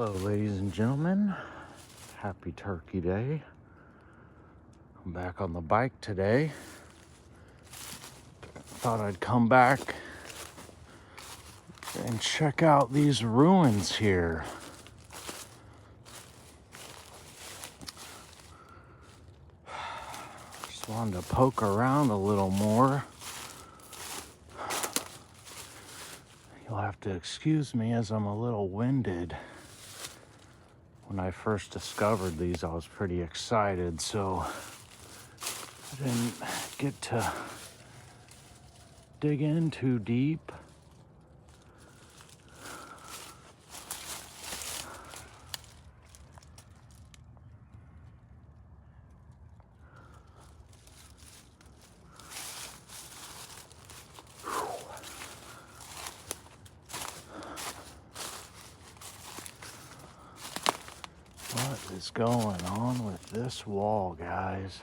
Hello, ladies and gentlemen. Happy Turkey Day. I'm back on the bike today. Thought I'd come back and check out these ruins here. Just wanted to poke around a little more. You'll have to excuse me as I'm a little winded. When I first discovered these, I was pretty excited, so I didn't get to dig in too deep. What is going on with this wall, guys?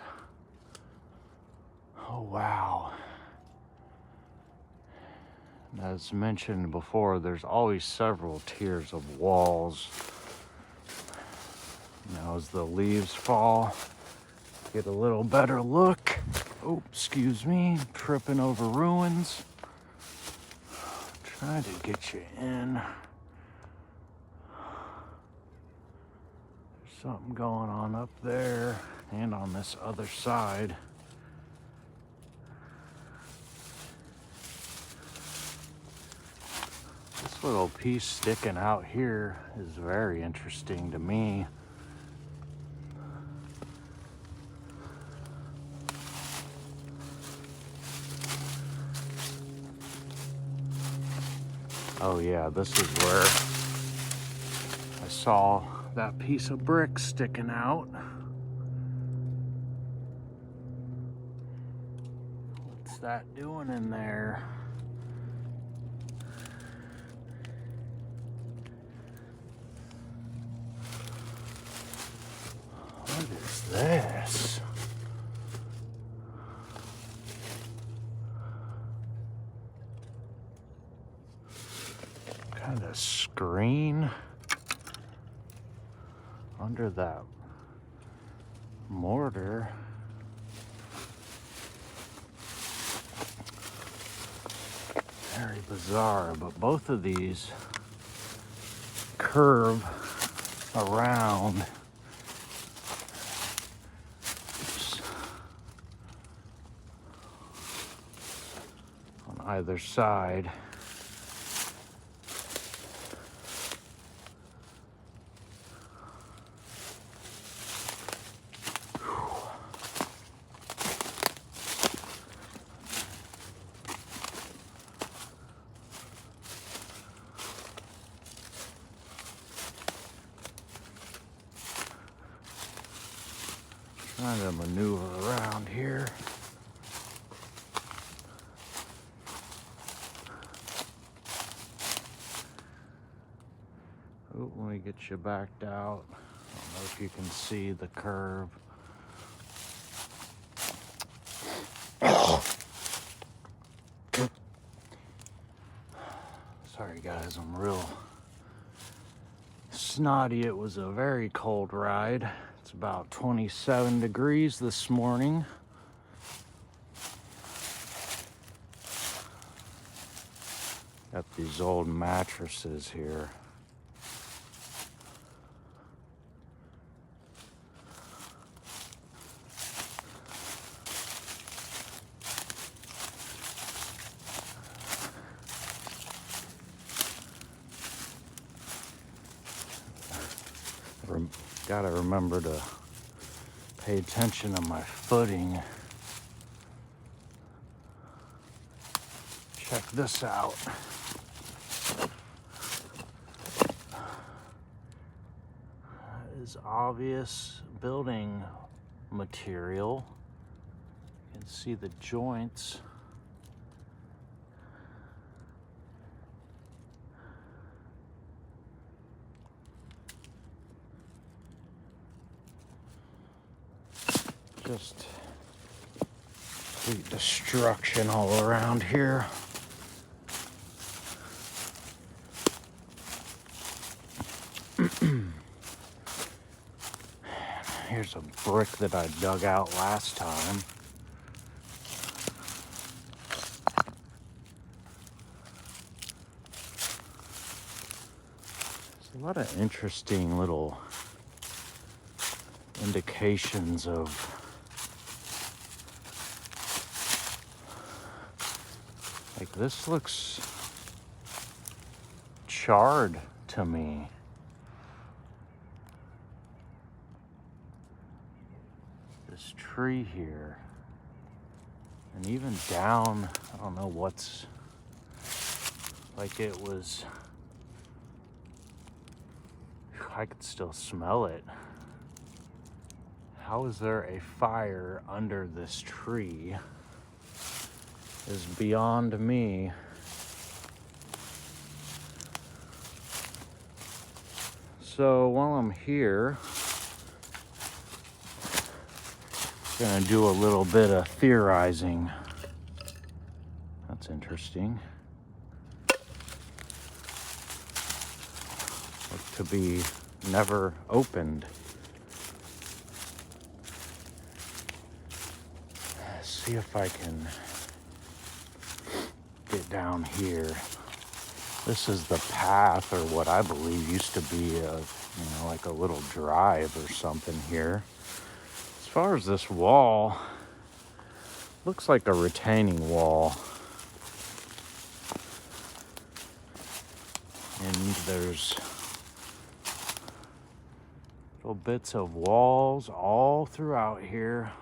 Oh, wow. As mentioned before, there's always several tiers of walls. Now, as the leaves fall, get a little better look. Oh, excuse me, tripping over ruins. Try to get you in. There's something going on up there and on this other side. This little piece sticking out here is very interesting to me. Oh yeah, this is where I saw that piece of brick sticking out. What's that doing in there? What is this? Kind of screen under that mortar. Very bizarre, but both of these curve around. Oops. On either side. Trying to maneuver around here. Oh, let me get you backed out. I don't know if you can see the curve. Sorry guys, I'm real snotty. It was a very cold ride. It's about 27 degrees this morning. Got these old mattresses here. Gotta remember to pay attention to my footing. Check this out. That is obvious building material. You can see the joints. Just complete destruction all around here. Here's a brick that I dug out last time. There's a lot of interesting little indications of like this looks charred to me. This tree here, and even down, I don't know what's, like it was, I could still smell it. How is there a fire under this tree is beyond me. So while I'm here, I'm gonna do a little bit of theorizing. That's interesting. Look to be never opened. Let's see if I can get down here. This is the path, or what I believe used to be like a little drive or something here. As far as this wall, looks like a retaining wall. And there's little bits of walls all throughout here,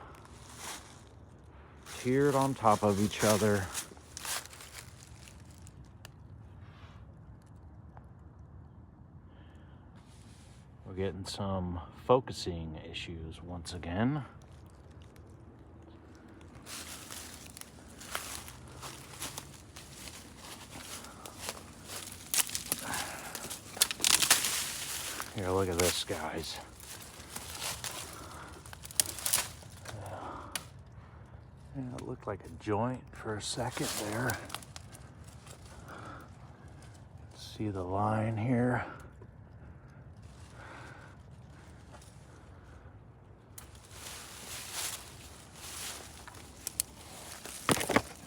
tiered on top of each other. We're getting some focusing issues once again. Here, look at this, guys. Yeah, it looked like a joint for a second there. See the line here.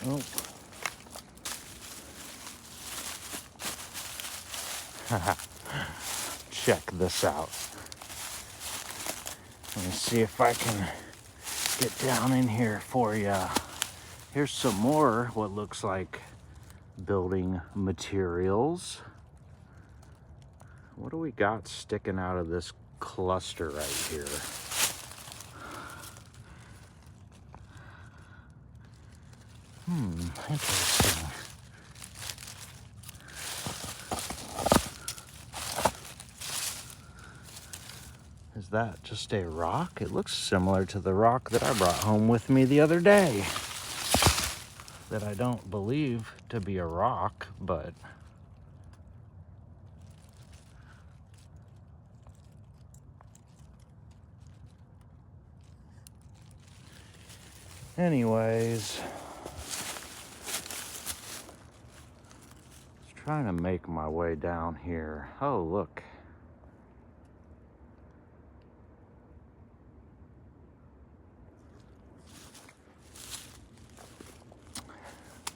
Oh. Check this out. Let me see if I can get down in here for you. Here's some more what looks like building materials. What do we got sticking out of this cluster right here? Interesting. Is that just a rock? It looks similar to the rock that I brought home with me the other day. That I don't believe to be a rock, but anyways, just trying to make my way down here. Oh, look.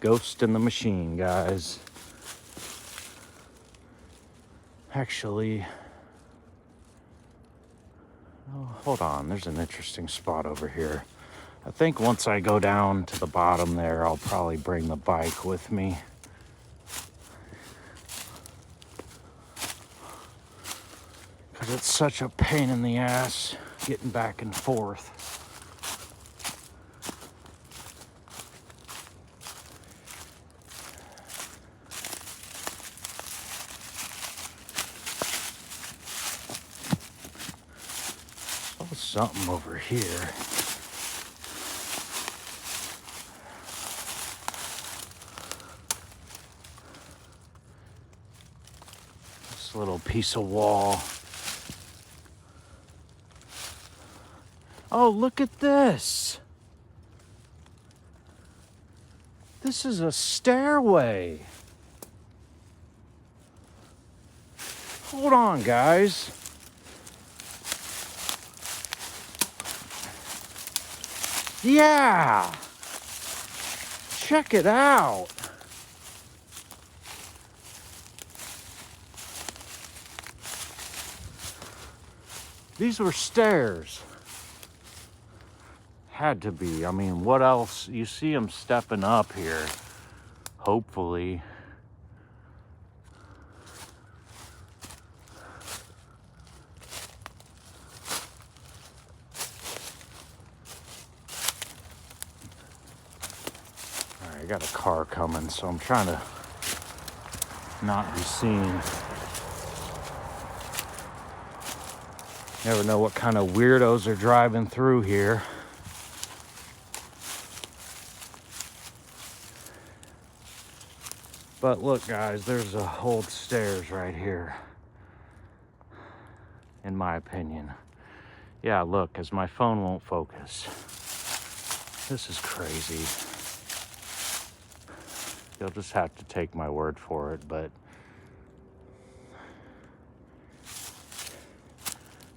Ghost in the machine, guys. Actually, oh, hold on. There's an interesting spot over here. I think once I go down to the bottom there, I'll probably bring the bike with me. Because it's such a pain in the ass getting back and forth. Something over here. This little piece of wall. Oh, look at this. This is a stairway. Hold on, guys. Yeah. Check it out. These were stairs. Had to be. I mean, what else? You see them stepping up here. Hopefully. All right, I got a car coming, so I'm trying to not be seen. Never know what kind of weirdos are driving through here. But look, guys, there's a old stairs right here, in my opinion. Yeah, look, as my phone won't focus. This is crazy. You'll just have to take my word for it, but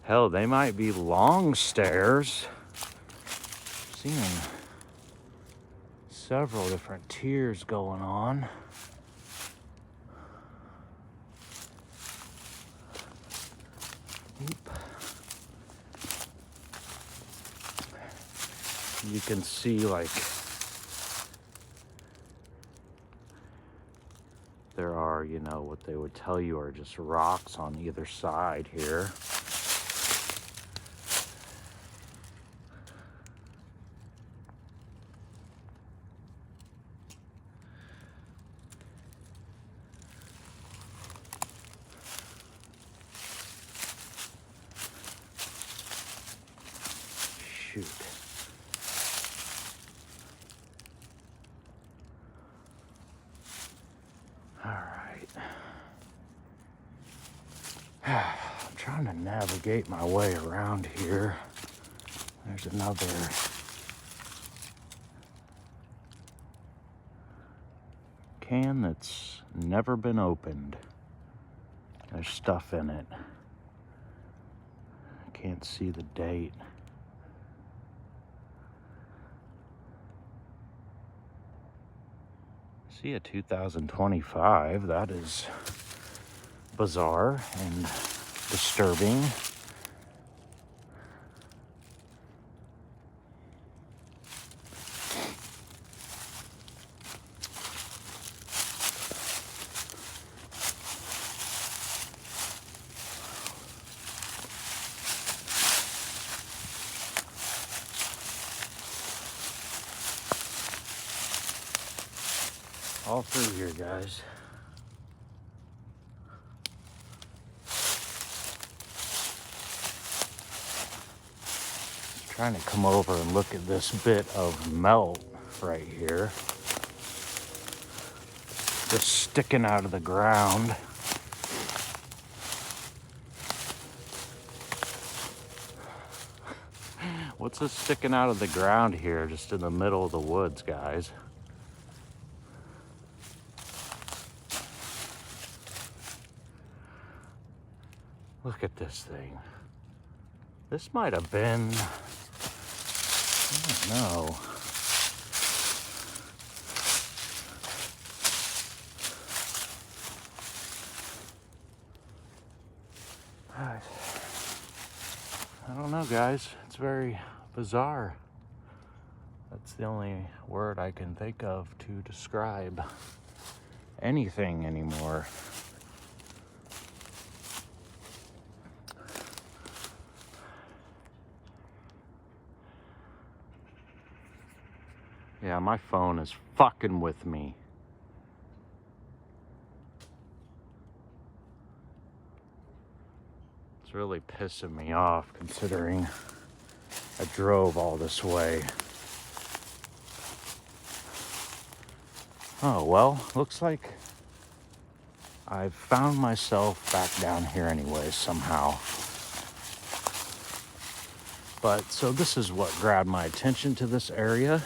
hell, they might be long stairs. Seeing several different tiers going on. You can see, like, there are, you know, what they would tell you are just rocks on either side here. Shoot. All right. I'm trying to navigate my way around here. There's another can that's never been opened. There's stuff in it. I can't see the date. See a 2025. That is bizarre and disturbing. All through here, guys. Trying to come over and look at this bit of melt right here. Just sticking out of the ground. What's this sticking out of the ground here, just in the middle of the woods, guys? Look at this thing. This might have been, I don't know. I don't know, guys. It's very bizarre. That's the only word I can think of to describe anything anymore. Yeah, my phone is fucking with me. It's really pissing me off considering I drove all this way. Oh, well, looks like I've found myself back down here anyways somehow. But so this is what grabbed my attention to this area.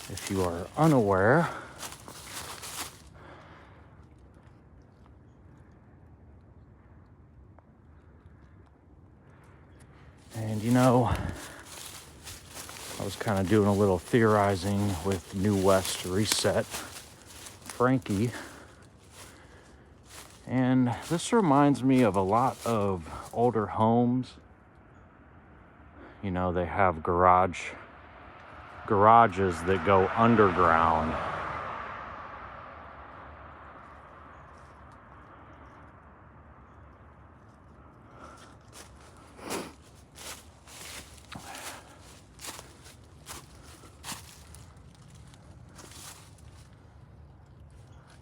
If you are unaware, And you know, I was kind of doing a little theorizing with New West Reset, Frankie. And this reminds me of a lot of older homes. You know, they have garages that go underground.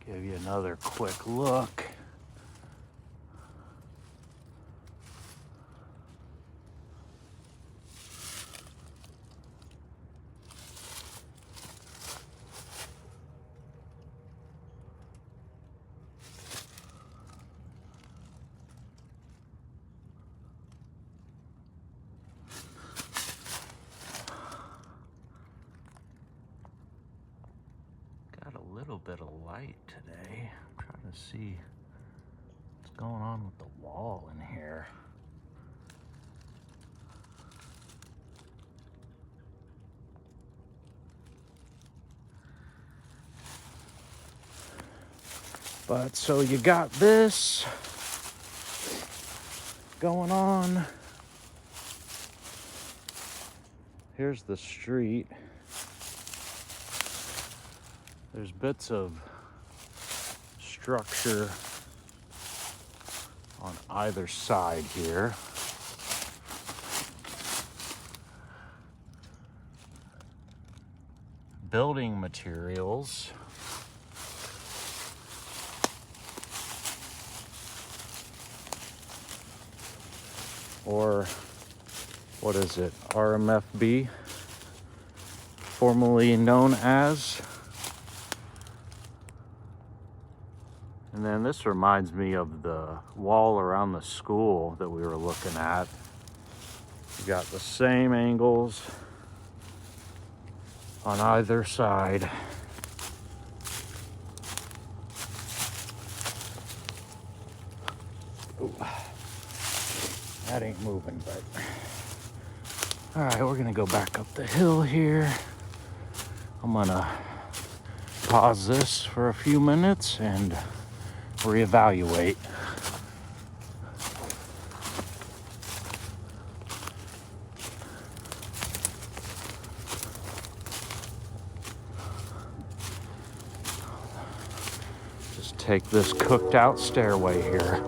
Give you another quick look. Got a little bit of light today. I'm trying to see what's going on with the wall in here. But so you got this going on. Here's the street. There's bits of structure on either side here. Building materials. Or what is it? RMFB, formerly known as. And then this reminds me of the wall around the school that we were looking at. You got the same angles on either side. Ooh. That ain't moving, but all right, we're gonna go back up the hill here. I'm gonna pause this for a few minutes and reevaluate. Just take this cooked out stairway here.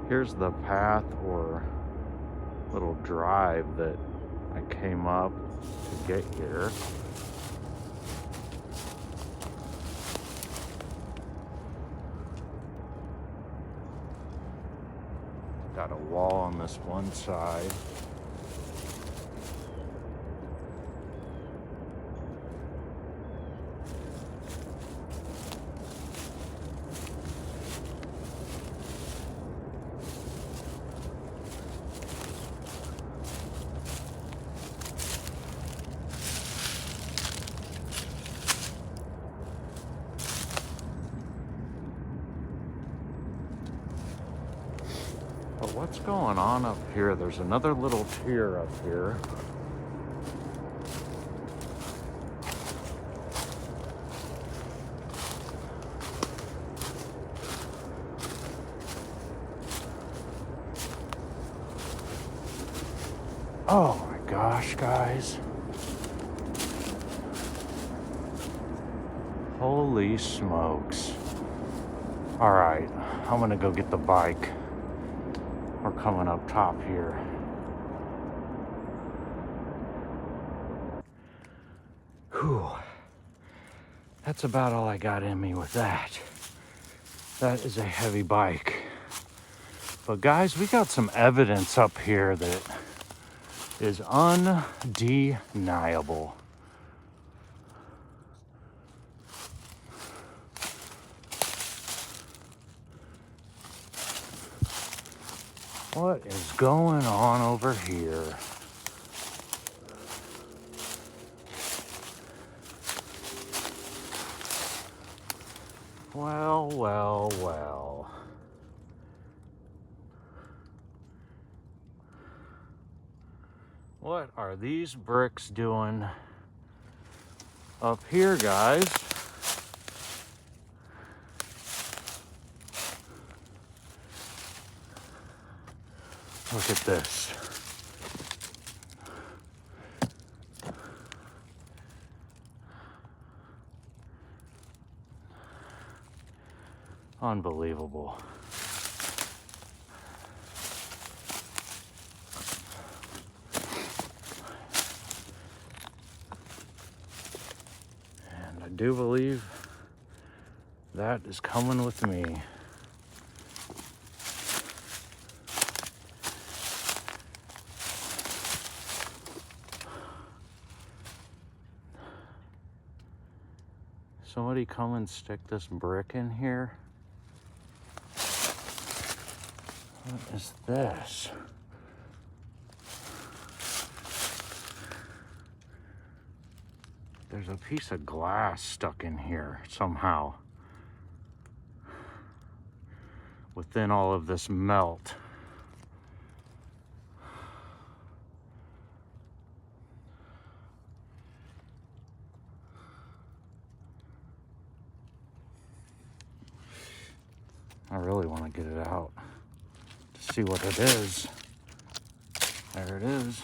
Here's the path or little drive that I came up to get here. Got a wall on this one side. But what's going on up here? There's another little tier up here. Oh my gosh, guys. Holy smokes. All right, I'm gonna go get the bike. We're coming up top here. Whew. That's about all I got in me with that. That is a heavy bike. But guys, we got some evidence up here that is undeniable. What is going on over here? Well, well, well. What are these bricks doing up here, guys? Look at this. Unbelievable. And I do believe that is coming with me. Somebody come and stick this brick in here. What is this? There's a piece of glass stuck in here somehow. Within all of this melt. I really want to get it out to see what it is. There it is.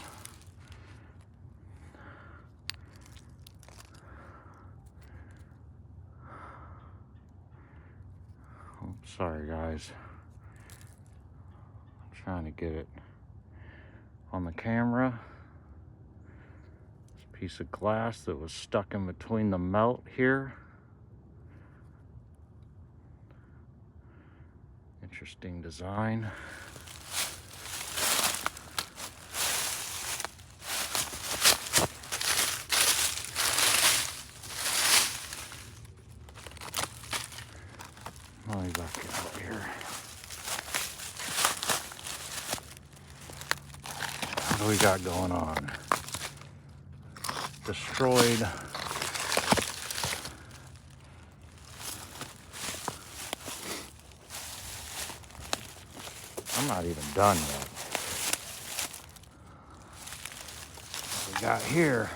Oh, sorry guys. I'm trying to get it on the camera. This piece of glass that was stuck in between the melt here. Interesting design. Let me back it out here. What do we got going on? Destroyed. I'm not even done yet. What we got here?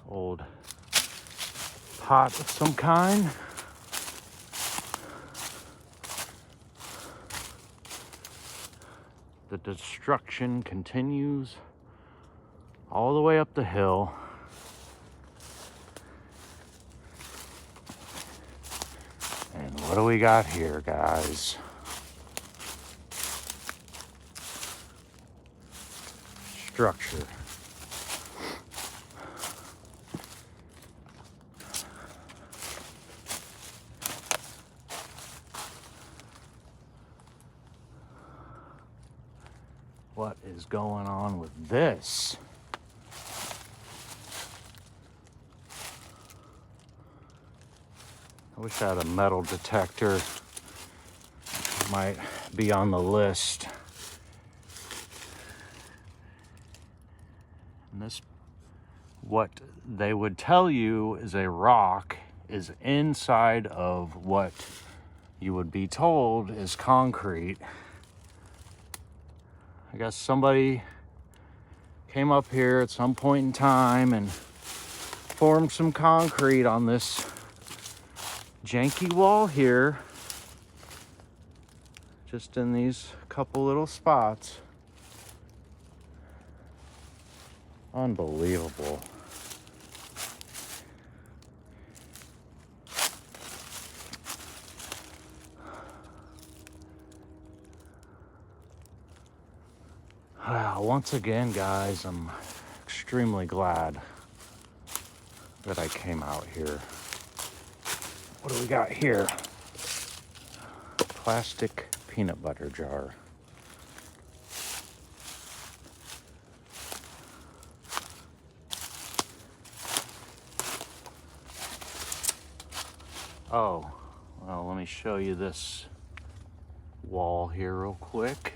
Old pot of some kind. The destruction continues all the way up the hill. And what do we got here, guys? Structure. What is going on with this? I wish I had a metal detector. Might be on the list. And this, what they would tell you is a rock is inside of what you would be told is concrete. I guess somebody came up here at some point in time and formed some concrete on this janky wall here, just in these couple little spots. Unbelievable. Once again, guys, I'm extremely glad that I came out here. What do we got here? Plastic peanut butter jar. Oh, well, let me show you this wall here real quick.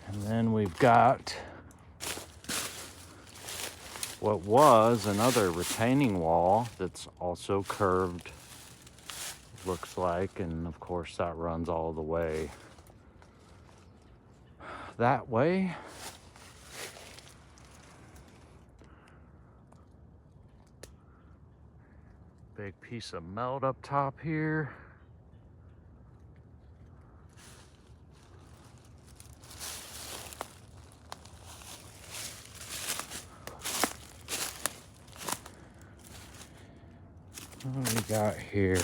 And then we've got what was another retaining wall that's also curved, looks like, and of course that runs all the way that way. Big piece of melt up top here. What do we got here?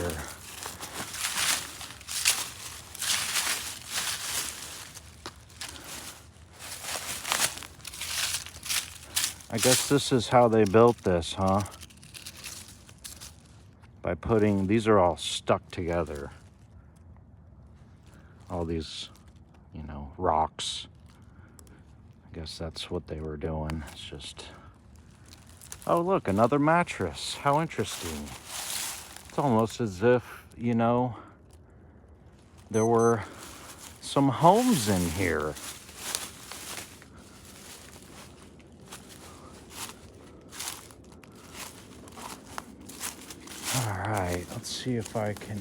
I guess this is how they built this, huh? By putting, these are all stuck together. All these, you know, rocks. I guess that's what they were doing. It's just, oh look, another mattress. How interesting. It's almost as if, you know, there were some homes in here. All right, let's see if I can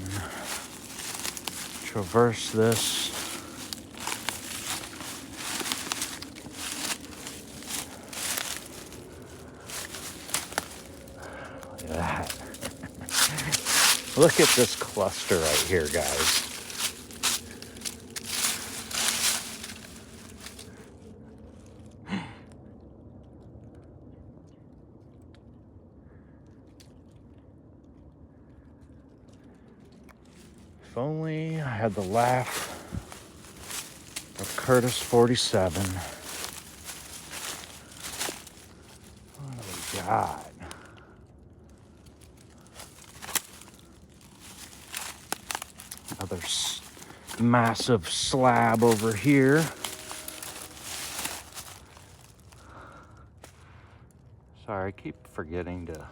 traverse this. Look at that. Look at this cluster right here, guys. If only I had the laugh of Curtis 47. What do we got? Another massive slab over here. Sorry, I keep forgetting to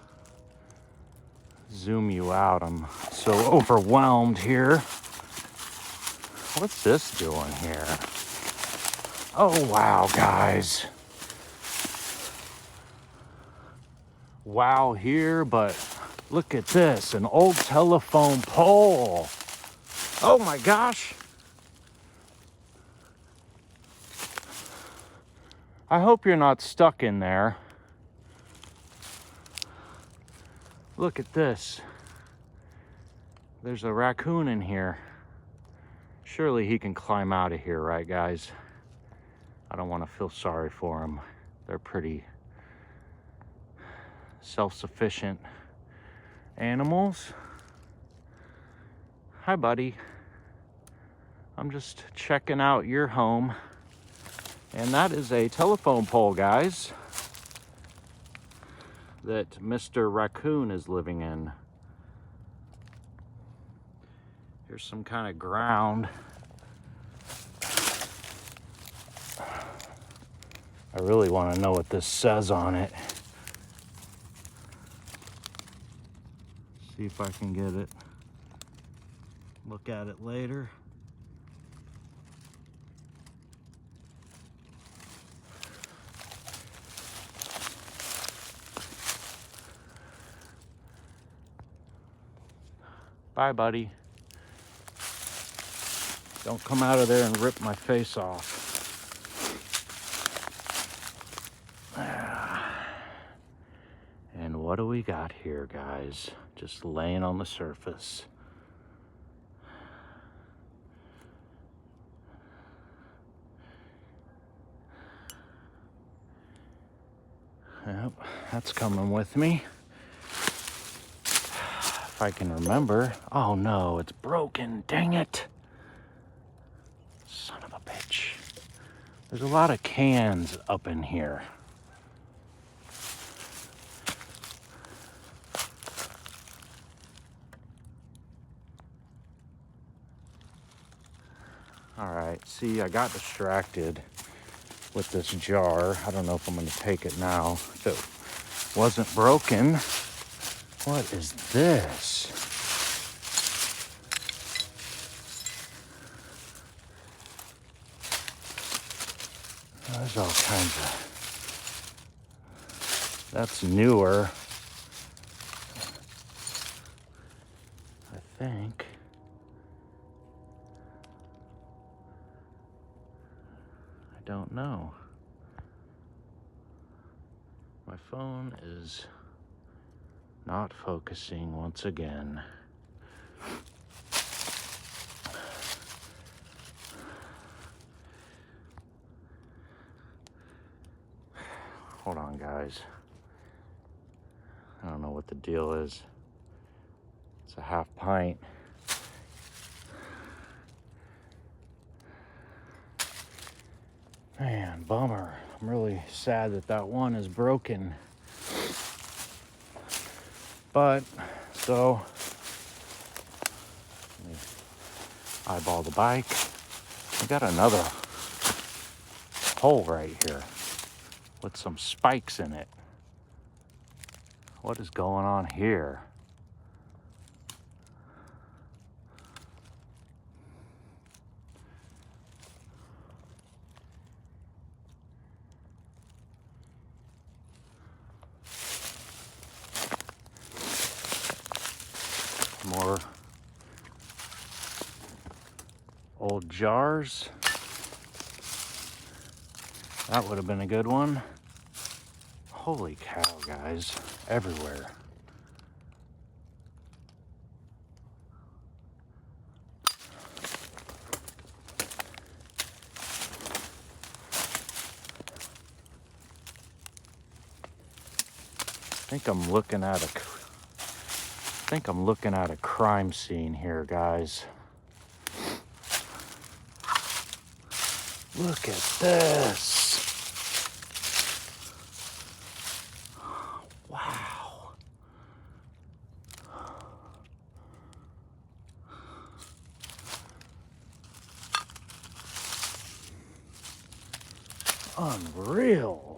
zoom you out. I'm so overwhelmed here. What's this doing here? Oh, wow, guys. Wow here, but look at this, an old telephone pole. Oh my gosh. I hope you're not stuck in there. Look at this. There's a raccoon in here. Surely he can climb out of here, right, guys? I don't want to feel sorry for him. They're pretty self-sufficient animals. Hi, buddy. I'm just checking out your home. And that is a telephone pole, guys, that Mr. Raccoon is living in. Here's some kind of ground. I really want to know what this says on it. See if I can get it. Look at it later. Bye, buddy. Don't come out of there and rip my face off. And what do we got here, guys? Just laying on the surface. Yep, that's coming with me. If I can remember. Oh no, it's broken. Dang it. Son of a bitch. There's a lot of cans up in here. All right, see, I got distracted with this jar. I don't know if I'm going to take it now. If it wasn't broken. What is this? There's all kinds of... That's newer, I think. I don't know. My phone is not focusing once again. Hold on, guys. I don't know what the deal is. It's a half pint. Man, bummer. I'm really sad that that one is broken. But, so, let me eyeball the bike. I got another hole right here with some spikes in it. What is going on here? More old jars. That would have been a good one. Holy cow, guys, everywhere. I think I'm looking at a crime scene here, guys. Look at this. Wow. Unreal.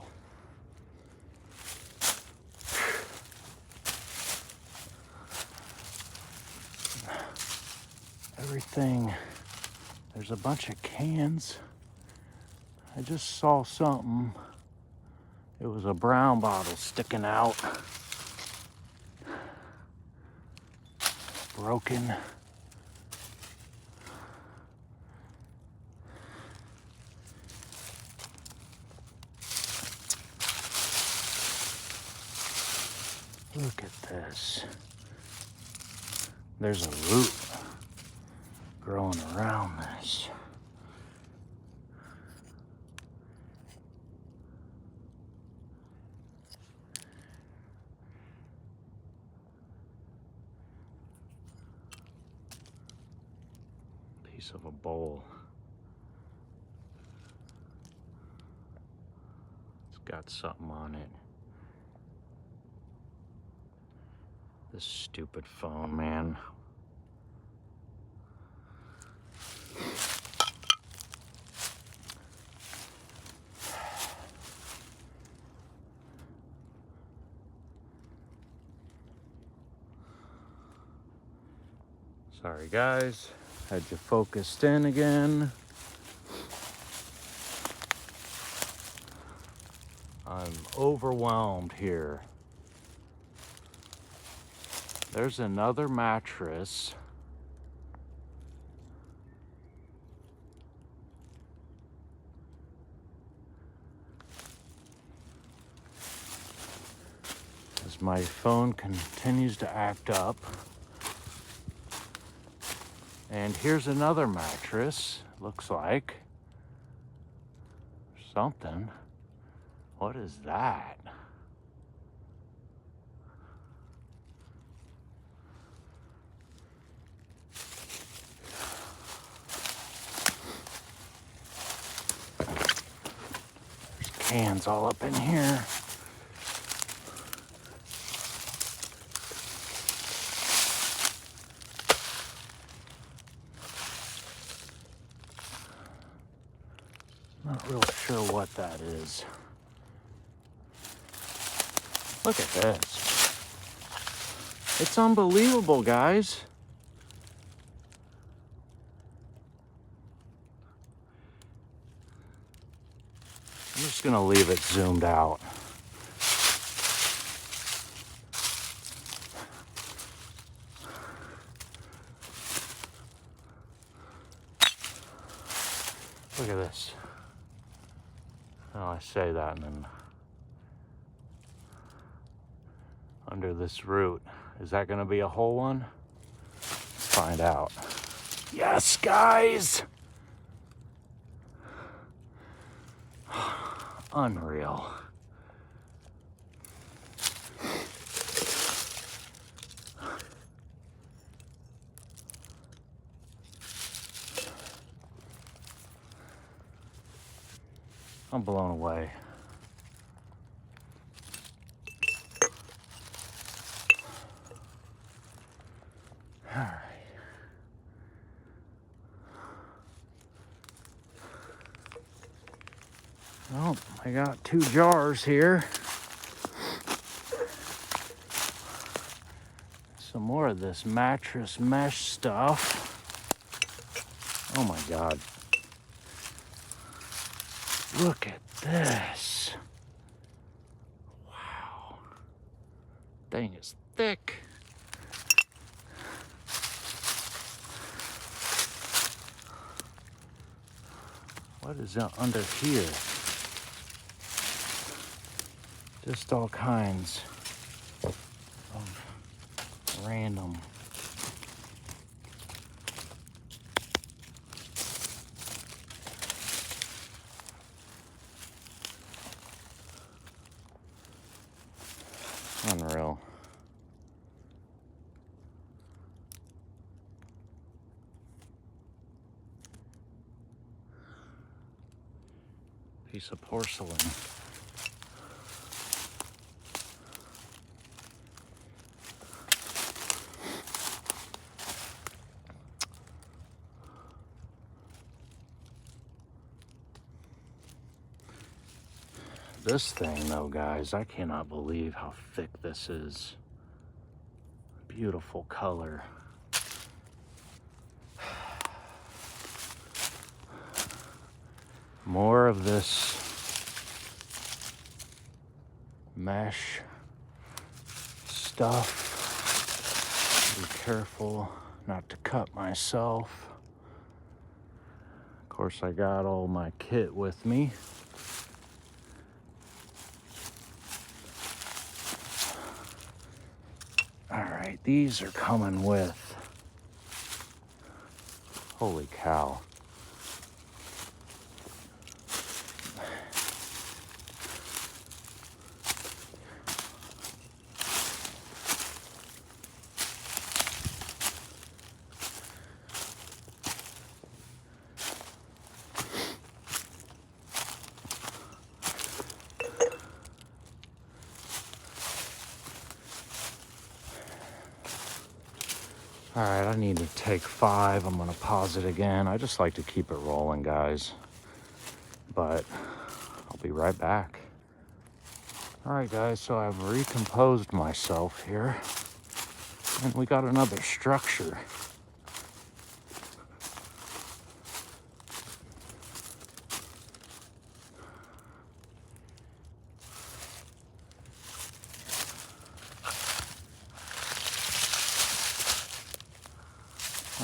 Everything, there's a bunch of cans. I just saw something. It was a brown bottle sticking out. Broken. Look at this. There's a root growing around this. Piece of a bowl. It's got something on it. This stupid phone, man. Sorry, guys. Had you focused in again. I'm overwhelmed here. There's another mattress. As my phone continues to act up. And here's another mattress, looks like. Something. What is that? There's cans all up in here. Not really sure what that is. Look at this. It's unbelievable, guys. I'm just gonna leave it zoomed out. Look at this. Oh, I say that and then under this root. Is that gonna be a whole one? Let's find out. Yes, guys! Unreal. I'm blown away. All right. Well, I got 2 jars here. Some more of this mattress mesh stuff. Oh my God. Look at this. Wow. Thing is thick. What is under here? Just all kinds of random. Unreal. Piece of porcelain. This thing though, guys, I cannot believe how thick this is. Beautiful color. More of this mesh stuff. Be careful not to cut myself. Of course, I got all my kit with me. All right, these are coming with. Holy cow. All right, I need to take 5. I'm gonna pause it again. I just like to keep it rolling, guys. But I'll be right back. All right, guys, so I've recomposed myself here. And we got another structure.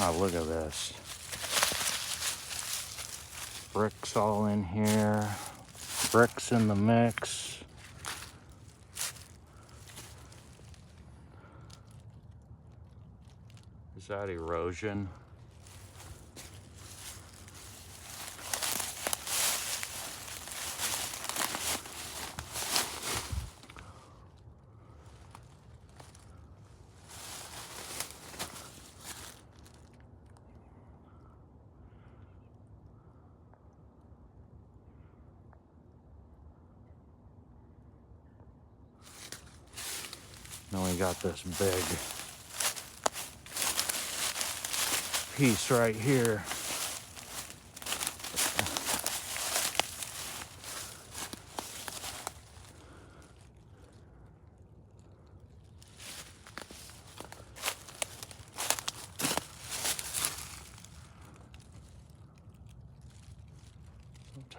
Oh, look at this. Bricks all in here. Bricks in the mix. Is that erosion? Then we got this big piece right here.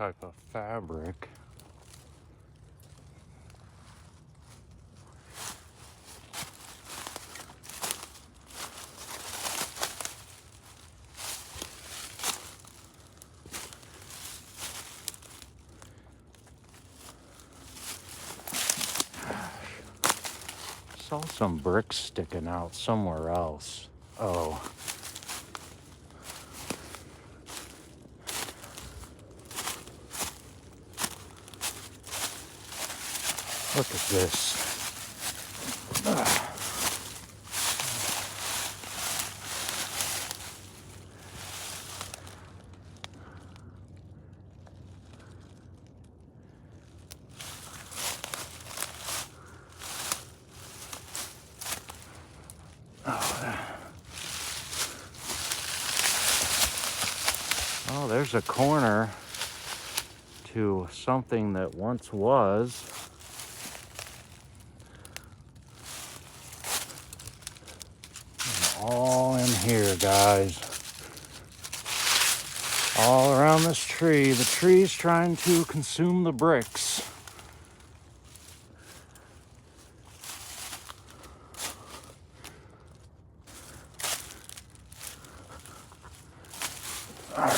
type of fabric. Saw some bricks sticking out somewhere else. Oh. Look at this. Ugh. Oh, there's a corner to something that once was. And all in here, guys. All around this tree. The tree's trying to consume the bricks. All right.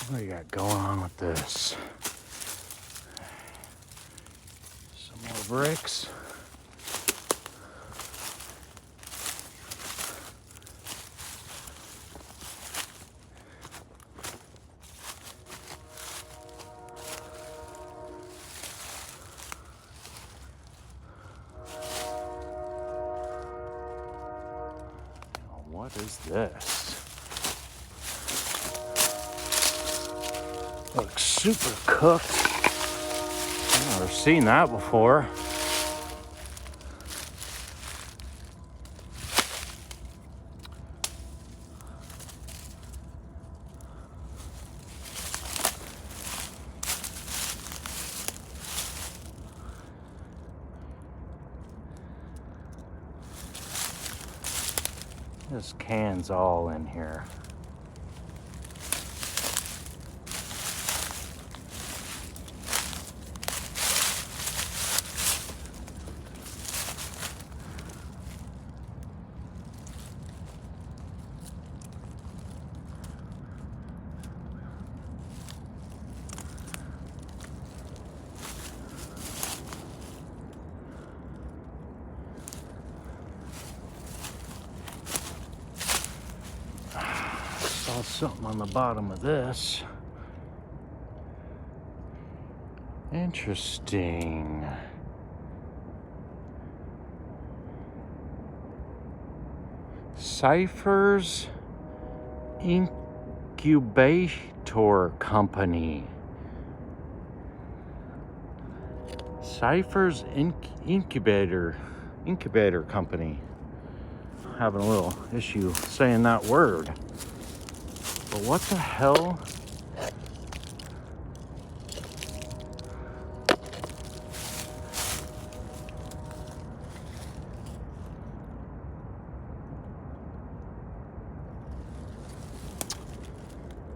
What do you got going on with this? Some more bricks. What is this? Looks super cooked. I've never seen that before. This can's all in here. Saw something on the bottom of this. Interesting. Cypher's Incubator Company. Cypher's Incubator Company. Having a little issue saying that word. But what the hell?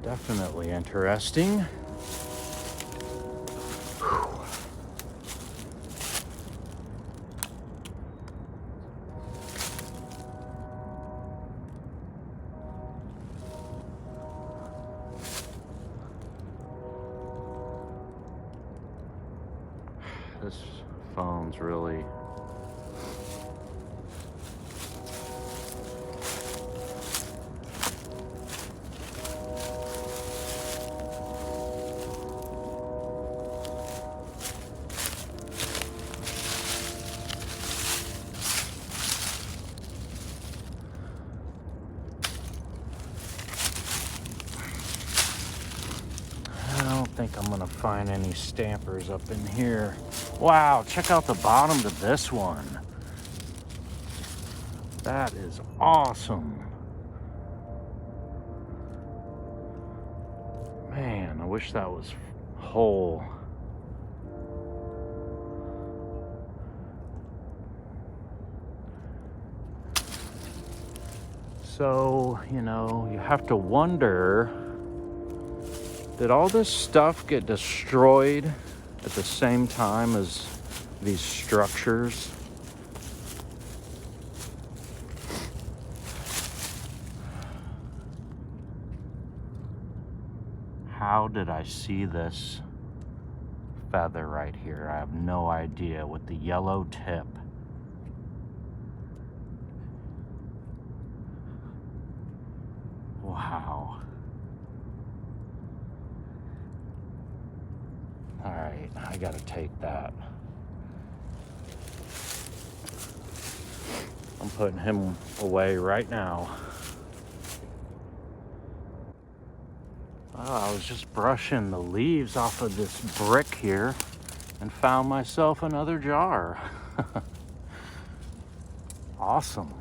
Definitely interesting. Whew. This phone's really I don't think I'm gonna find any stampers up in here. Wow, check out the bottom to this one. That is awesome. Man, I wish that was whole. So, you know, you have to wonder, did all this stuff get destroyed at the same time as these structures? How did I see this feather right here? I have no idea, with the yellow tip. Wow. All right, I gotta take that. I'm putting him away right now. Oh, I was just brushing the leaves off of this brick here and found myself another jar. Awesome.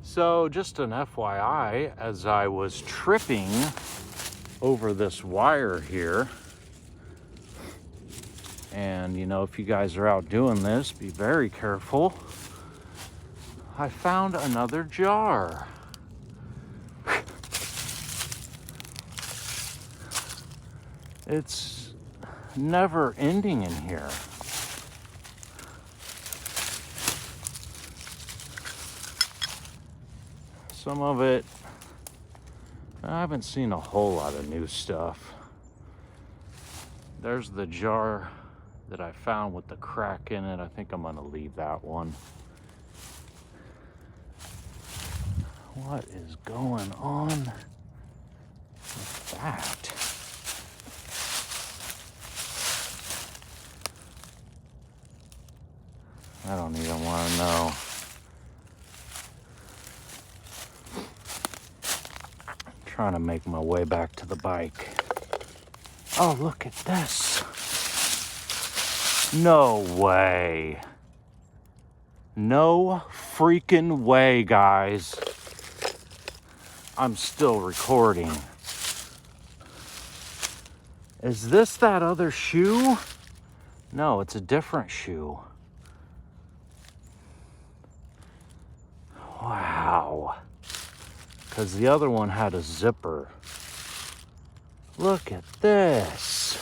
So just an FYI, as I was tripping over this wire here, and you know, if you guys are out doing this, be very careful. I found another jar. It's never ending in here. Some of it, I haven't seen a whole lot of new stuff. There's the jar that I found with the crack in it. I think I'm gonna leave that one. What is going on with that? I don't even want to know. Trying to make my way back to the bike. Oh, look at this. No way. No freaking way, guys. I'm still recording. Is this that other shoe? No, it's a different shoe. Wow. Because the other one had a zipper. Look at this.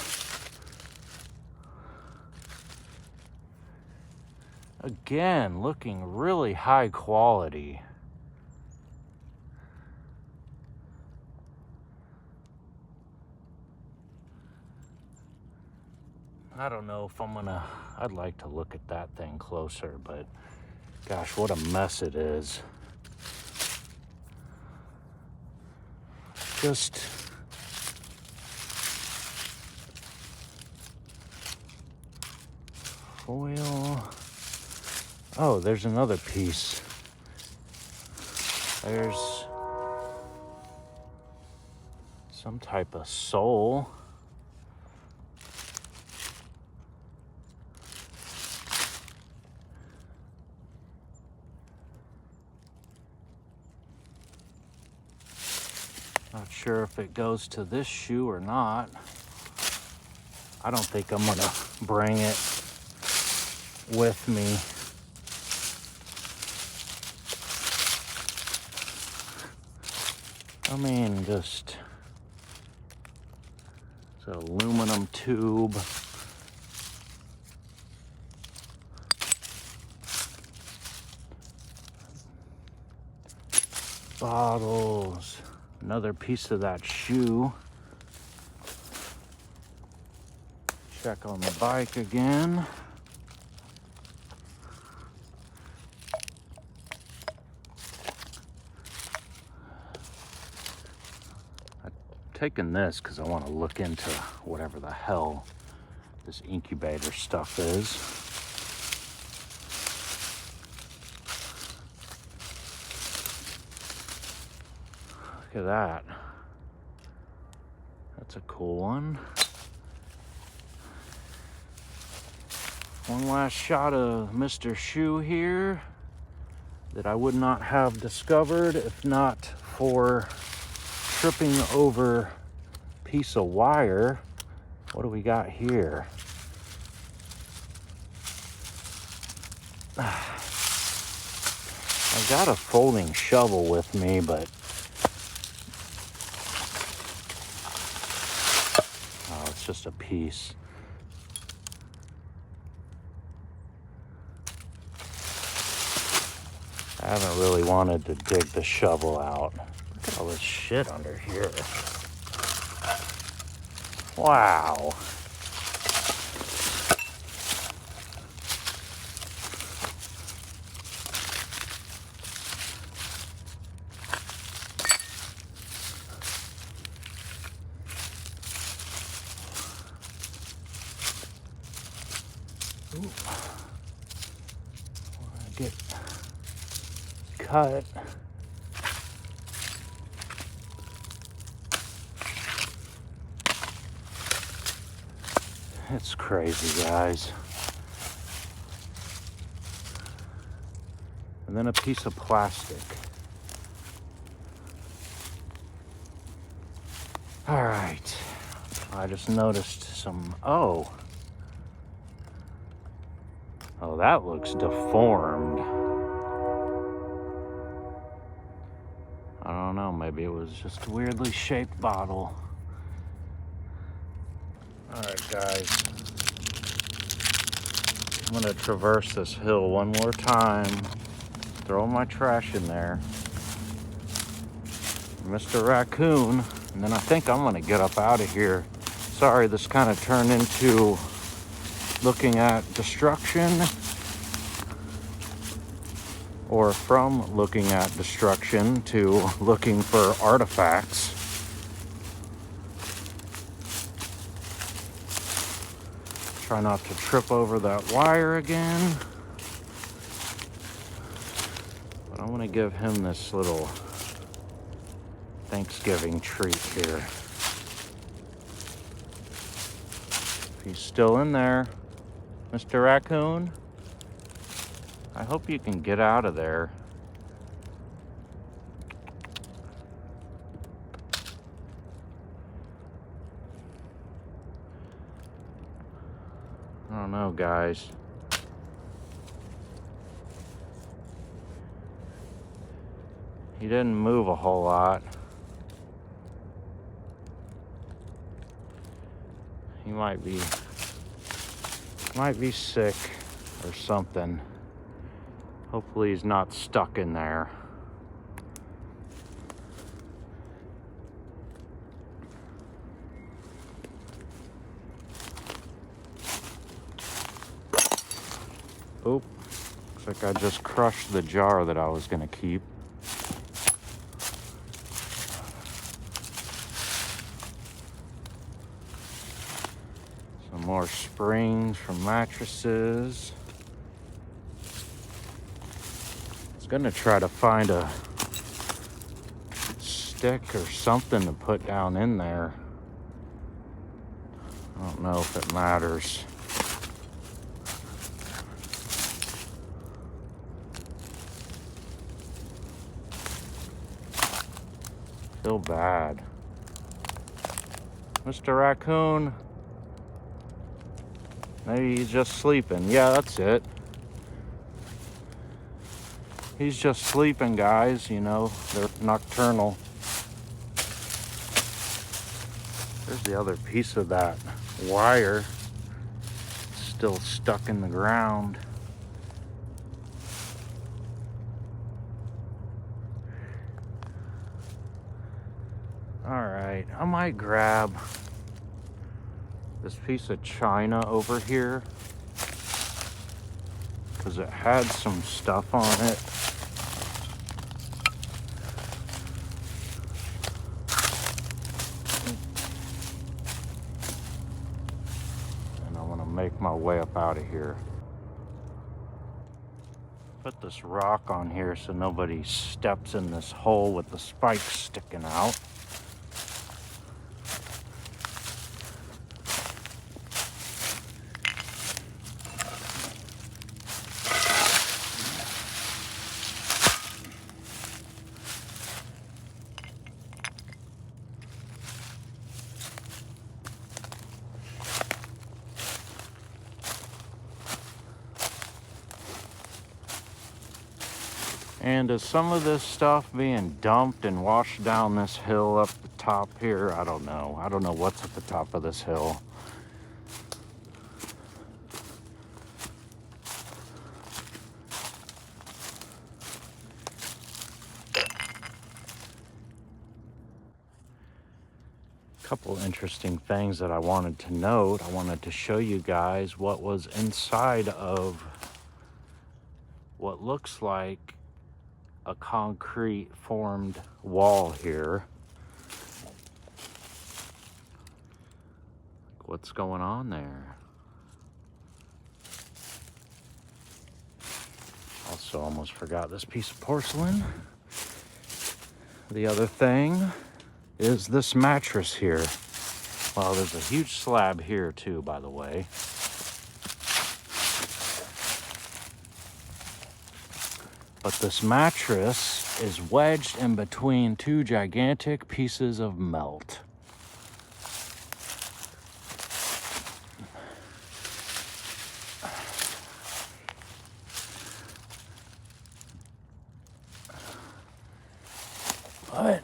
Again, looking really high quality. I don't know if I'd like to look at that thing closer, but gosh, what a mess it is. Just foil. Oh, there's another piece. There's some type of sole. Not sure if it goes to this shoe or not. I don't think I'm gonna bring it with me. I mean, just it's an aluminum tube. Bottles. Another piece of that shoe. Check on the bike again. I've taken this because I want to look into whatever the hell this incubator stuff is. Look at that. That's a cool one. One last shot of Mr. Shoe here. that I would not have discovered if not for tripping over a piece of wire. What do we got here? I got a folding shovel with me, but oh, it's just a piece. I haven't really wanted to dig the shovel out. Look at all this shit under here. Wow. Ooh. I get cut. It's crazy, guys. And then a piece of plastic. All right. I just noticed some, oh, that looks deformed. I don't know, maybe it was just a weirdly shaped bottle. All right, guys. I'm gonna traverse this hill one more time, throw my trash in there, Mr. Raccoon, and then I think I'm gonna get up out of here. Sorry, this kind of turned into looking at destruction, or from looking at destruction to looking for artifacts. Try not to trip over that wire again. But I'm gonna give him this little Thanksgiving treat here. If he's still in there, Mr. Raccoon, I hope you can get out of there. I don't know, guys. He didn't move a whole lot. He might be sick or something. Hopefully he's not stuck in there. Oop, looks like I just crushed the jar that I was gonna keep. Some more springs from mattresses. I was gonna try to find a stick or something to put down in there. I don't know if it matters. Feel bad. Mr. Raccoon, maybe he's just sleeping. Yeah, that's it. He's just sleeping, guys. You know, they're nocturnal. There's the other piece of that wire. It's still stuck in the ground. All right, I might grab this piece of china over here because it had some stuff on it. And I want to make my way up out of here. Put this rock on here so nobody steps in this hole with the spikes sticking out. And is some of this stuff being dumped and washed down this hill up the top here? I don't know. I don't know what's at the top of this hill. Couple interesting things that I wanted to note. I wanted to show you guys what was inside of what looks like a concrete formed wall here. What's going on there? Also almost forgot this piece of porcelain. The other thing is this mattress here. Well, there's a huge slab here too, by the way. But this mattress is wedged in between two gigantic pieces of melt. But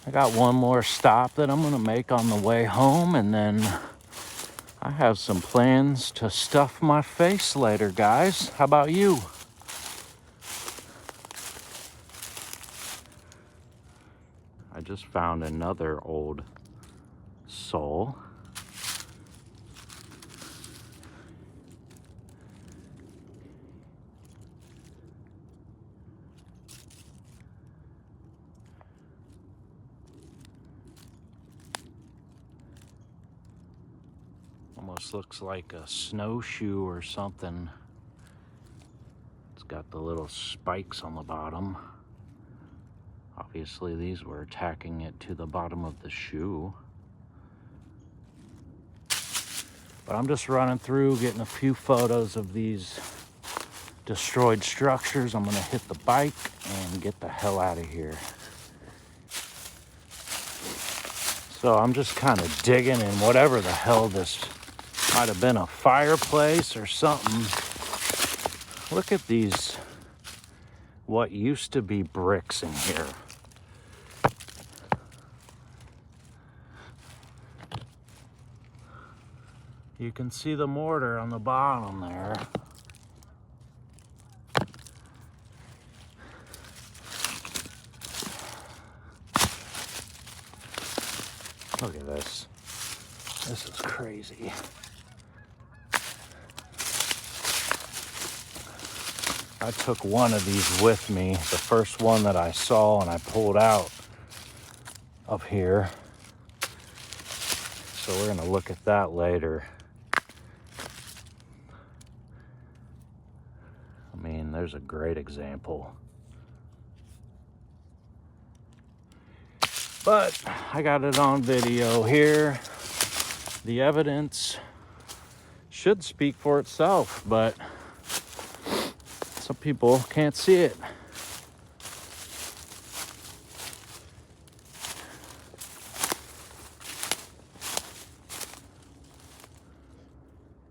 I got one more stop that I'm gonna make on the way home, and then I have some plans to stuff my face later, guys. How about you? I just found another old soul. Almost looks like a snowshoe or something. It's got the little spikes on the bottom. Obviously, these were attacking it to the bottom of the shoe. But I'm just running through, getting a few photos of these destroyed structures. I'm gonna hit the bike and get the hell out of here. So I'm just kind of digging in whatever the hell this might have been, a fireplace or something. Look at these, what used to be bricks in here. You can see the mortar on the bottom there. Look at this. This is crazy. I took one of these with me, the first one that I saw, and I pulled out of here. So we're gonna look at that later. I mean, there's a great example. But I got it on video here. The evidence should speak for itself, but some people can't see it.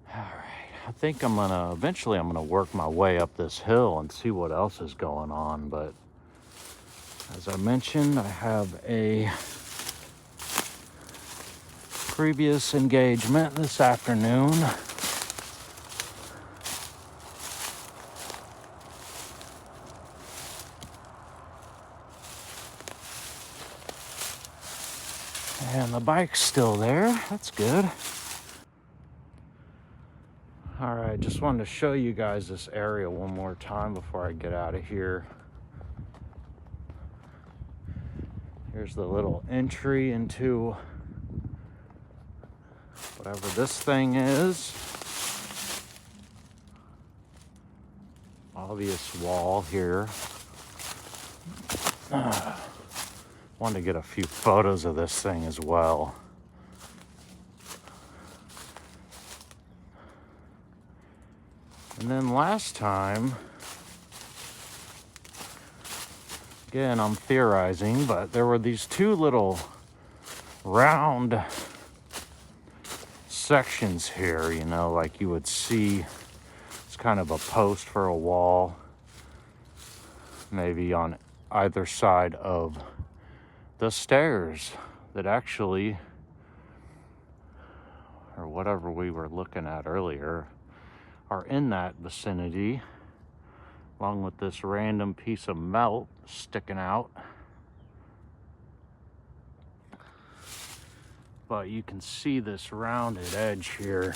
All right, I think eventually I'm gonna work my way up this hill and see what else is going on. But as I mentioned, I have a previous engagement this afternoon. And the bike's still there. That's good. All right, just wanted to show you guys this area one more time before I get out of here. Here's the little entry into whatever this thing is. Obvious wall here. Wanted to get a few photos of this thing as well. And then last time, Again, I'm theorizing, but there were these two little round sections here, you know, like you would see. It's kind of a post for a wall, maybe on either side of the stairs that actually, or whatever we were looking at earlier, are in that vicinity, along with this random piece of melt sticking out. But you can see this rounded edge here.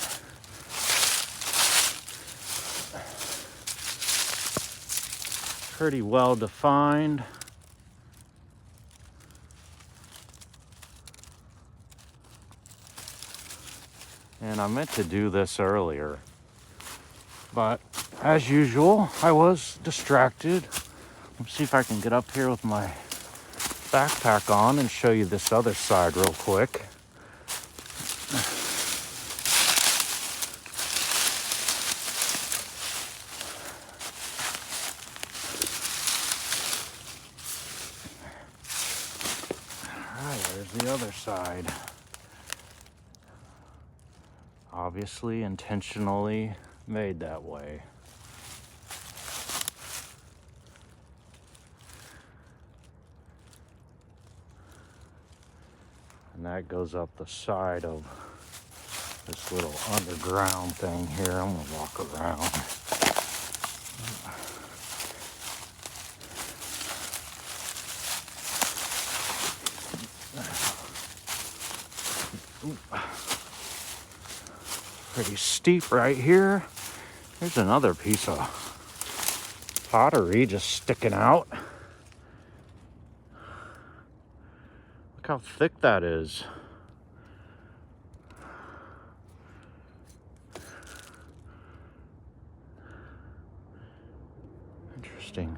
Pretty well defined. And I meant to do this earlier, but as usual, I was distracted. Let's see if I can get up here with my backpack on and show you this other side real quick. All right, there's the other side. Obviously, intentionally made that way. And that goes up the side of this little underground thing here. I'm gonna walk around. Pretty steep right here. There's another piece of pottery just sticking out. Look how thick that is. Interesting.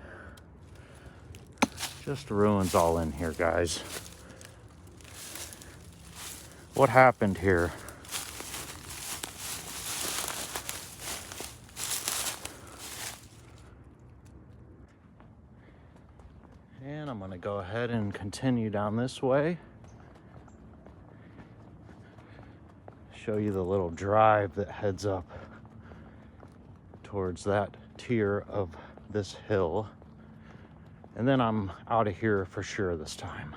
Just ruins all in here, guys. What happened here? And I'm gonna go ahead and continue down this way. Show you the little drive that heads up towards that tier of this hill. And then I'm out of here for sure this time.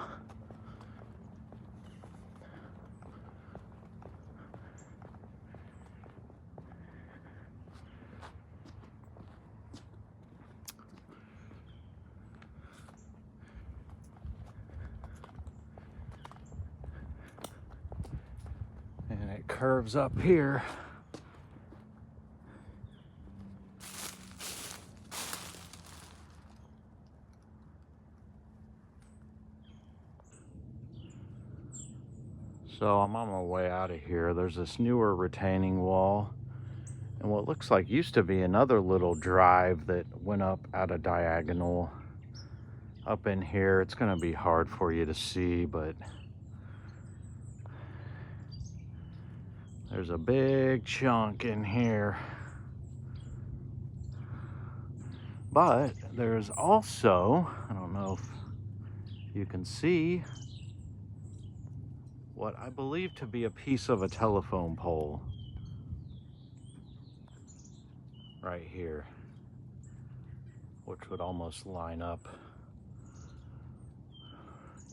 And it curves up here. So I'm on my way out of here. There's this newer retaining wall and what looks like used to be another little drive that went up at a diagonal up in here. It's gonna be hard for you to see, but there's a big chunk in here. But there's also, I don't know if you can see, what I believe to be a piece of a telephone pole right here, which would almost line up,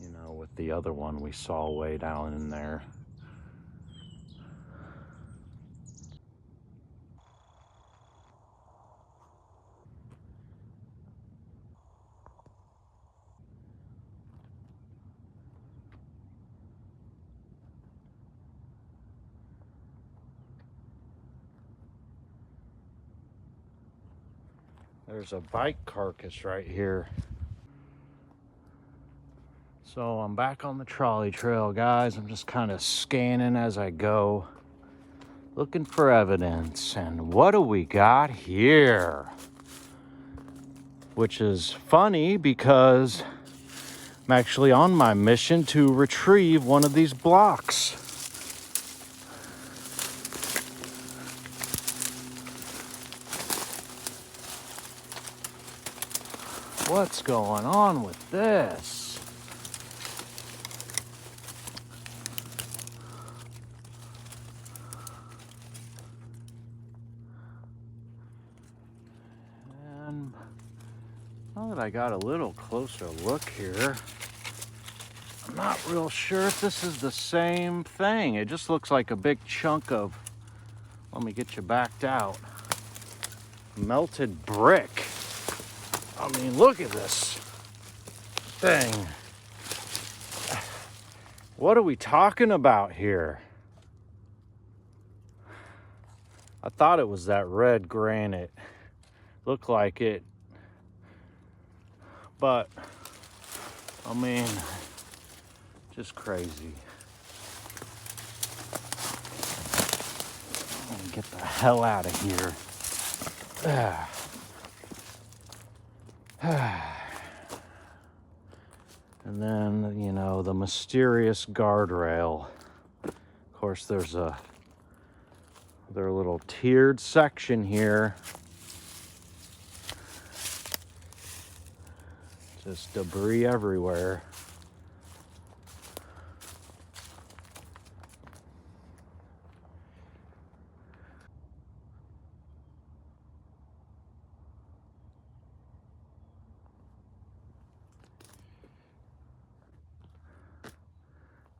you know, with the other one we saw way down in there. There's a bike carcass right here. So I'm back on the trolley trail, guys. I'm just kind of scanning as I go, looking for evidence. And what do we got here? Which is funny because I'm actually on my mission to retrieve one of these blocks. What's going on with this? And now that I got a little closer look here, I'm not real sure if this is the same thing. It just looks like a big chunk of, let me get you backed out, melted brick. I mean, look at this thing. What are we talking about here? I thought it was that red granite. Looked like it. But, I mean, just crazy. I'm gonna get the hell out of here. And then, you know, the mysterious guardrail. Of course, there's their little tiered section here. Just debris everywhere.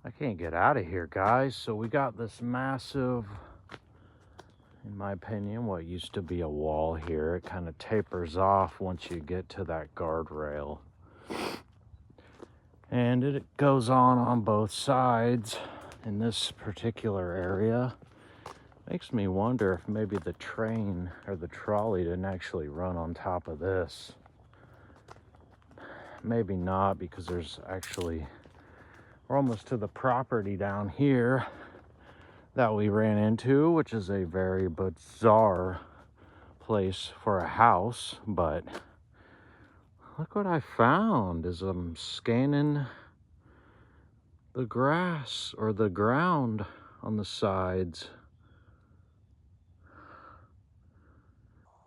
I can't get out of here, guys. So we got this massive, in my opinion, what used to be a wall here. It kind of tapers off once you get to that guardrail. And it goes on both sides in this particular area. Makes me wonder if maybe the train or the trolley didn't actually run on top of this. Maybe not, because there's actually, we're almost to the property down here that we ran into, which is a very bizarre place for a house. But look what I found as I'm scanning the grass or the ground on the sides.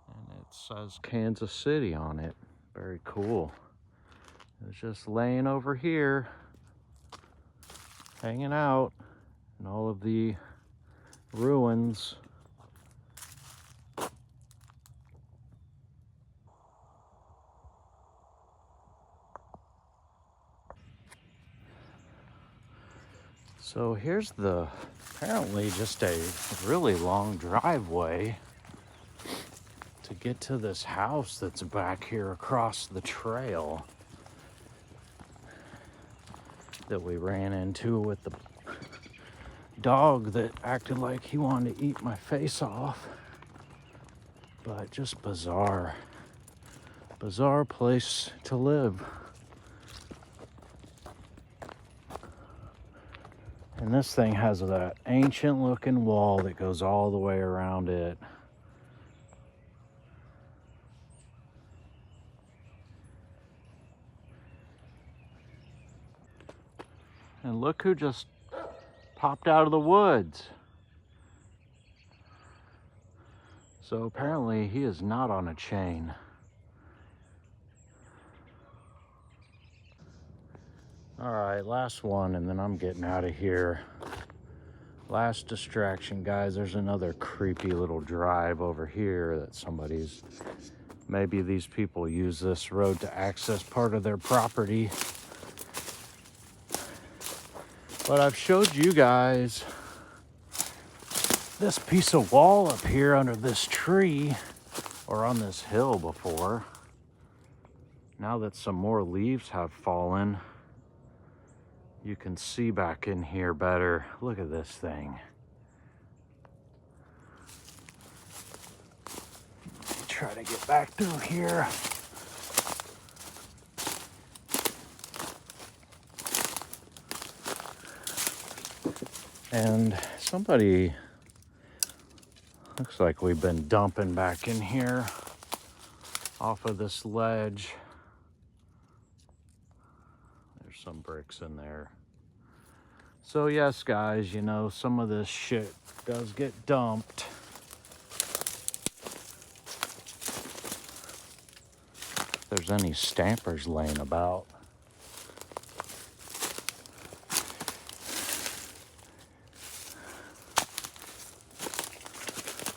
And it says Kansas City on it. Very cool. It's just laying over here, hanging out in all of the ruins. So here's apparently just a really long driveway to get to this house that's back here across the trail that we ran into with the dog that acted like he wanted to eat my face off. But just bizarre place to live. And this thing has that ancient looking wall that goes all the way around it. And look who just popped out of the woods. So apparently he is not on a chain. All right, last one, and then I'm getting out of here. Last distraction, guys. There's another creepy little drive over here that somebody's, maybe these people use this road to access part of their property. But I've showed you guys this piece of wall up here under this tree or on this hill before. Now that some more leaves have fallen, you can see back in here better. Look at this thing. Try to get back through here. And somebody, looks like we've been dumping back in here off of this ledge. There's some bricks in there. So yes, guys, you know, some of this shit does get dumped. there's any stampers laying about.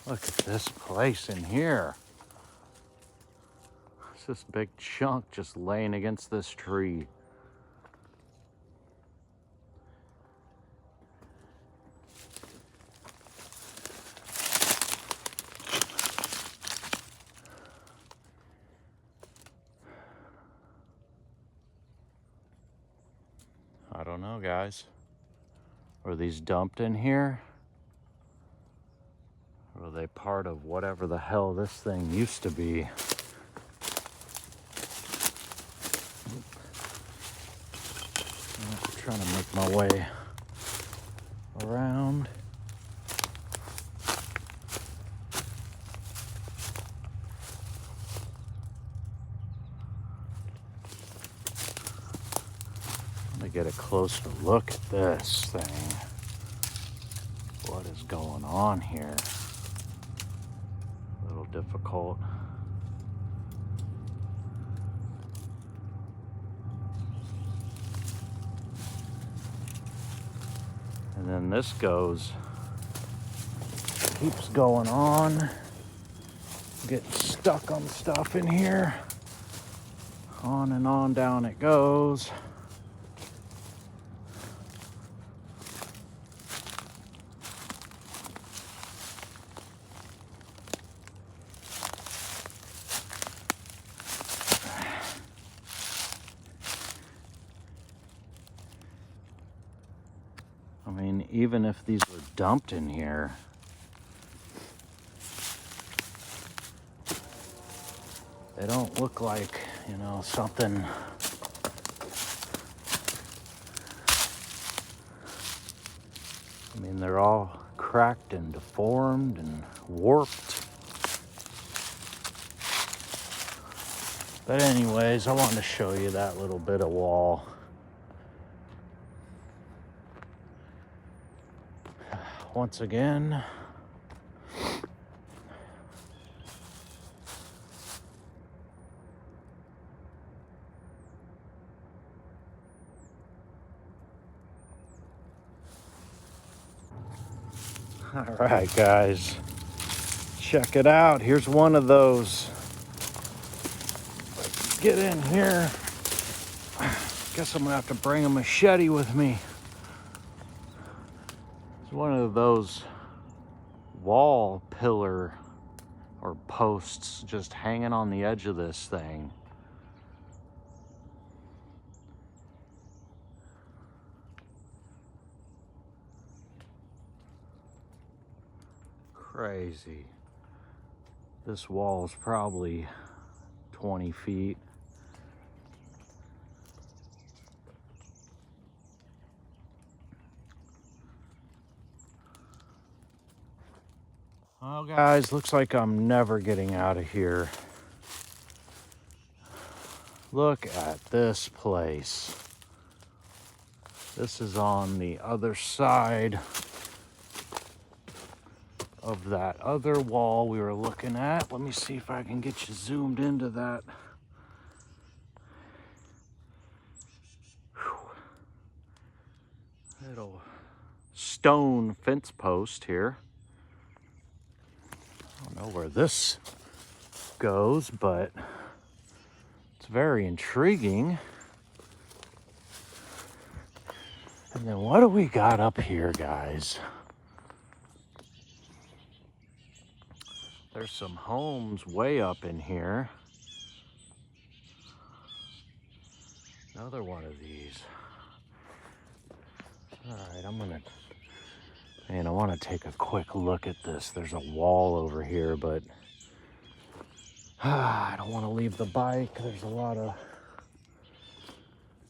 Look at this place in here. It's this big chunk just laying against this tree. I don't know, guys. Were these dumped in here? Or are they part of whatever the hell this thing used to be? I'm trying to make my way around. I'm gonna get a closer look at this thing. What is going on here? A little difficult. And then this keeps going on. Getting stuck on stuff in here. On and on down it goes. I mean, even if these were dumped in here, they don't look like, you know, something. I mean, they're all cracked and deformed and warped. But anyways, I wanted to show you that little bit of wall. Once again, all right, guys, check it out. Here's one of those. Let's get in here. Guess I'm gonna have to bring a machete with me. It's one of those wall pillar or posts just hanging on the edge of this thing. Crazy. This wall is probably 20 feet. Well, guys, looks like I'm never getting out of here. Look at this place. This is on the other side of that other wall we were looking at. Let me see if I can get you zoomed into that. Little stone fence post here. I don't know where this goes, but it's very intriguing. And then what do we got up here, guys? There's some homes way up in here. Another one of these. All right, I want to take a quick look at this. There's a wall over here, but I don't want to leave the bike. There's a lot of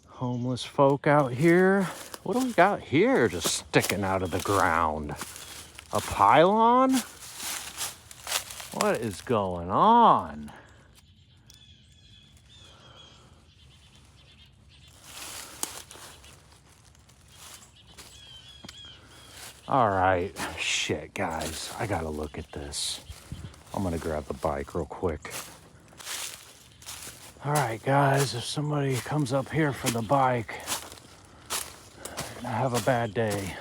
homeless folk out here. What do we got here just sticking out of the ground? A pylon? What is going on? All right, shit, guys, I gotta look at this. I'm gonna grab the bike real quick. All right, guys, if somebody comes up here for the bike, they're gonna have a bad day.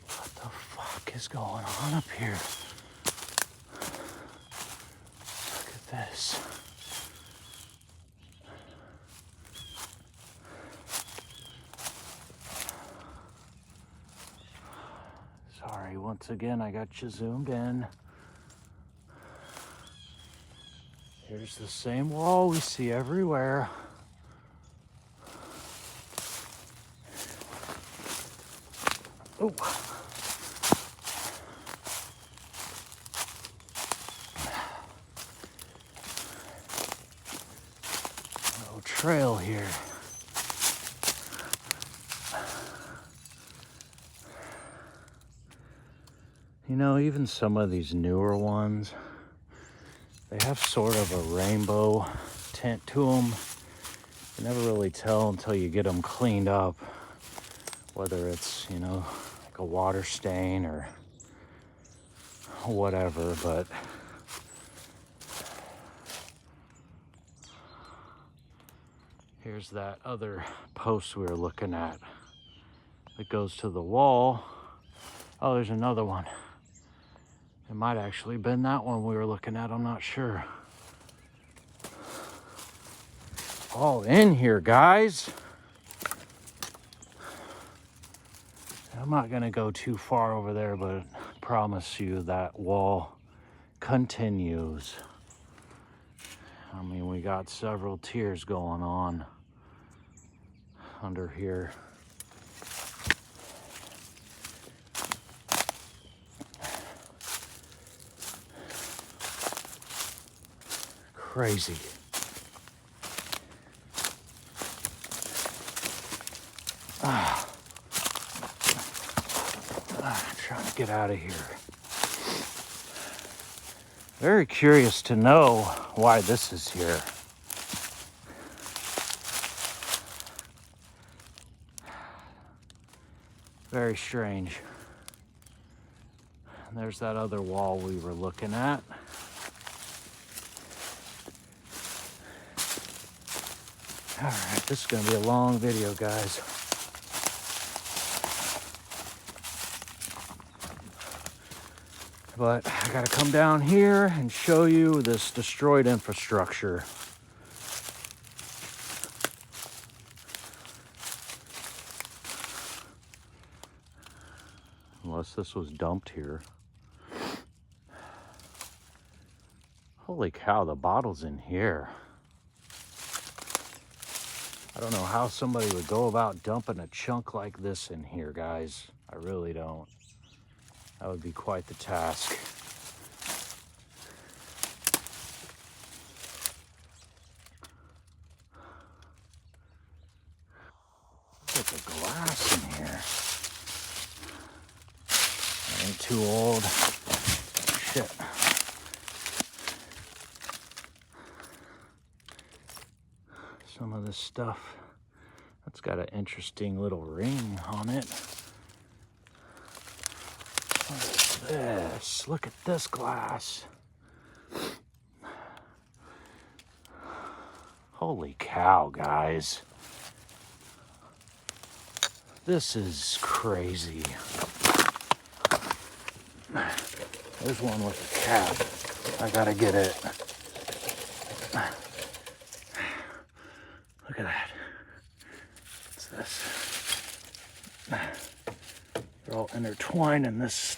What the fuck is going on up here? Look at this. Sorry, once again, I got you zoomed in. Here's the same wall we see everywhere. Oh. No trail here. You know, even some of these newer ones, they have sort of a rainbow tint to them. You never really tell until you get them cleaned up, whether it's, you know, like a water stain or whatever, but here's that other post we were looking at that goes to the wall. Oh, there's another one. It might actually been that one we were looking at, I'm not sure. All in here, guys. I'm not gonna go too far over there, but I promise you that wall continues. I mean, we got several tiers going on under here. Crazy. Trying to get out of here. Very curious to know why this is here. Very strange. And there's that other wall we were looking at. All right, this is gonna be a long video, guys. But I gotta come down here and show you this destroyed infrastructure. Unless this was dumped here. Holy cow, the bottle's in here. I don't know how somebody would go about dumping a chunk like this in here, guys. I really don't. That would be quite the task. Look at the glass in here. I ain't too old. Shit. Some of this stuff, that's got an interesting little ring on it. What is this? Look at this glass. Holy cow, guys. This is crazy. There's one with a cap. I gotta get it. Look at that. What's this? They're all intertwined in this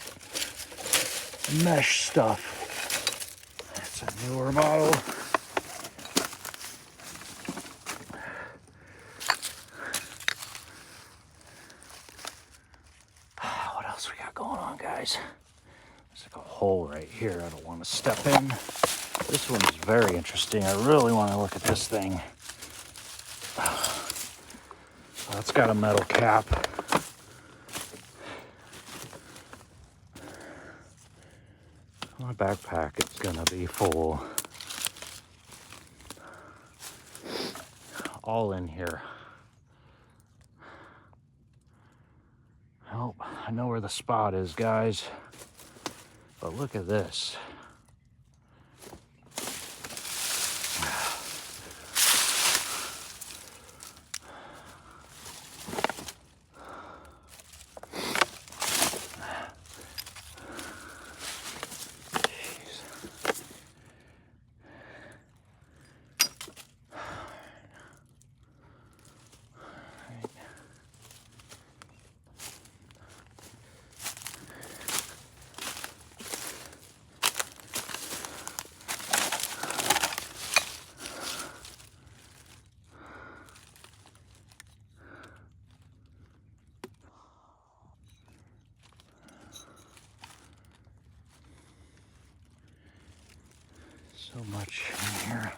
mesh stuff. That's a newer model. What else we got going on, guys? There's like a hole right here I don't want to step in. This one's very interesting. I really want to look at this thing. Well, it's got a metal cap. My backpack is gonna be full. All in here. Oh, I know where the spot is, guys. But look at this. So much in here.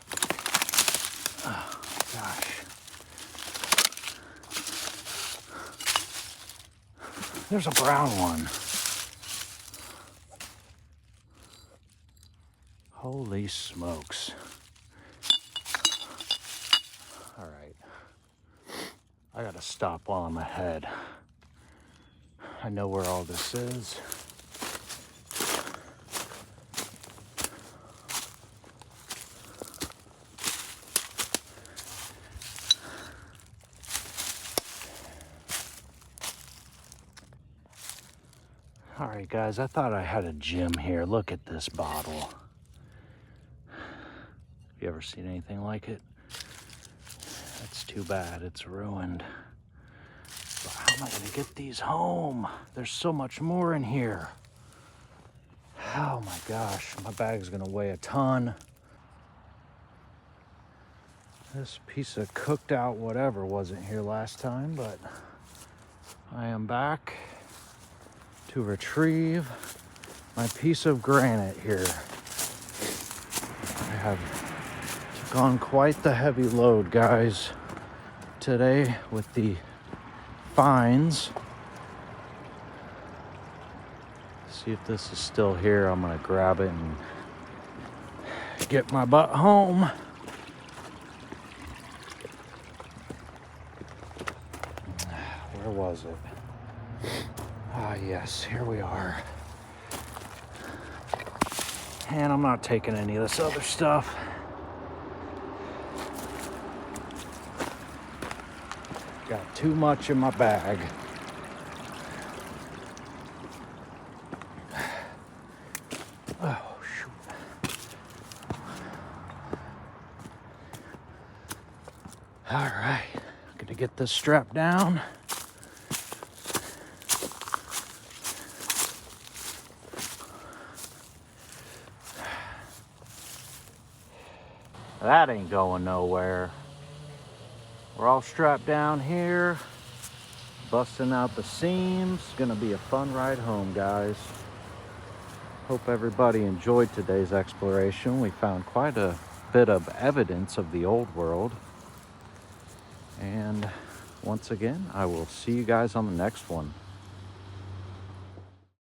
Oh, gosh. There's a brown one. Holy smokes. All right. I gotta stop while I'm ahead. I know where all this is. All right, guys, I thought I had a gem here. Look at this bottle. You ever seen anything like it? That's too bad, it's ruined. But how am I gonna get these home? There's so much more in here. Oh my gosh, my bag's gonna weigh a ton. This piece of cooked out whatever wasn't here last time, but I am back to retrieve my piece of granite here. I have gone quite the heavy load, guys, today with the finds. See if this is still here. I'm gonna grab it and get my butt home. Where was it? Ah, yes, here we are. And I'm not taking any of this other stuff. Got too much in my bag. Oh, shoot. All right, gonna get this strapped down. That ain't going nowhere. We're all strapped down here, busting out the seams. Gonna be a fun ride home, guys. Hope everybody enjoyed today's exploration. We found quite a bit of evidence of the old world. And once again, I will see you guys on the next one.